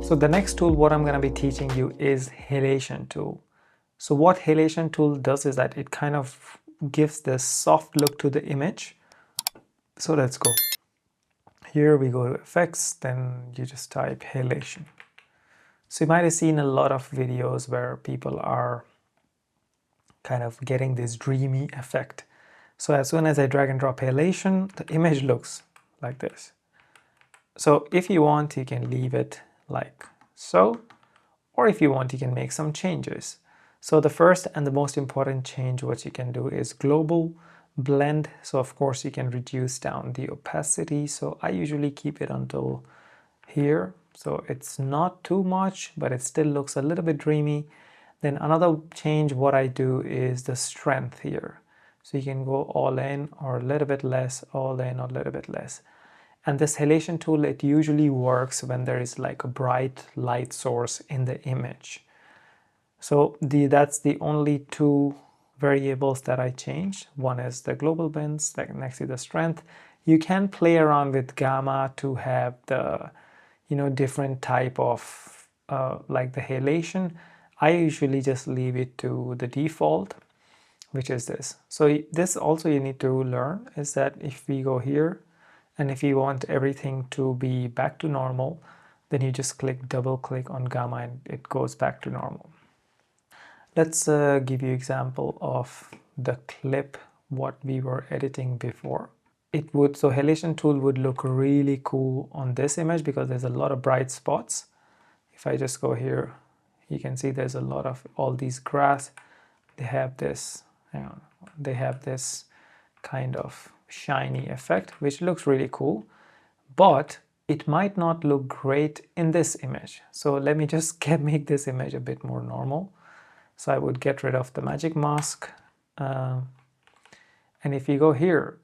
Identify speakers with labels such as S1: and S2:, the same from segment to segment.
S1: So the next tool what I'm going to be teaching you is Halation Tool. So what Halation Tool does is that it kind of gives this soft look to the image. So let's go. Here we go to effects, then you just type halation. So you might have seen a lot of videos where people are kind of getting this dreamy effect. So as soon as I drag and drop halation, the image looks like this. So if you want, you can leave it like so, or if you want, you can make some changes. So the first and the most important change what you can do is global blend. So of course you can reduce down the opacity. So I usually keep it until here. So it's not too much, but it still looks a little bit dreamy. Then another change what I do is the strength here. So you can go all in or a little bit less, all in or a little bit less. And this halation tool, it usually works when there is like a bright light source in the image. So that's the only two variables that I changed. One is the global blends, like next is the strength. You can play around with gamma to have the, different type of like the halation. I usually just leave it to the default, which is this. So this also you need to learn is that if we go here and if you want everything to be back to normal, then you just double click on gamma and it goes back to normal. Let's give you example of the clip what we were editing before. So Halation Tool would look really cool on this image because there's a lot of bright spots. If I just go here, you can see there's a lot of all these grass. They have this, they have this kind of shiny effect, which looks really cool, but it might not look great in this image. So let me just make this image a bit more normal. So I would get rid of the magic mask. And if you go here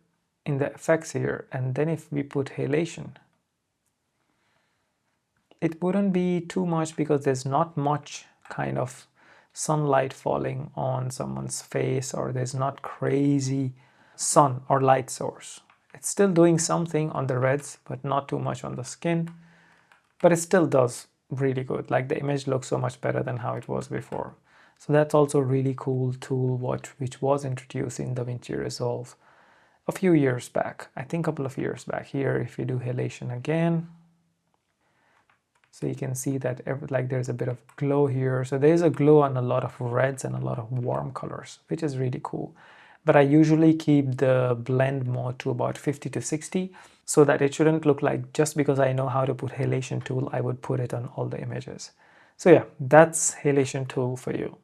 S1: in the effects here, and then if we put halation, it wouldn't be too much because there's not much kind of sunlight falling on someone's face, or there's not crazy sun or light source. It's still doing something on the reds, but not too much on the skin. But it still does really good. Like the image looks so much better than how it was before. So that's also a really cool tool which was introduced in DaVinci Resolve a few years back. I think a couple of years back. Here, if you do halation again, so you can see that there's a bit of glow here. So there's a glow on a lot of reds and a lot of warm colors, which is really cool. But I usually keep the blend mode to about 50 to 60 so that it shouldn't look like just because I know how to put Halation Tool, I would put it on all the images. So yeah, that's Halation Tool for you.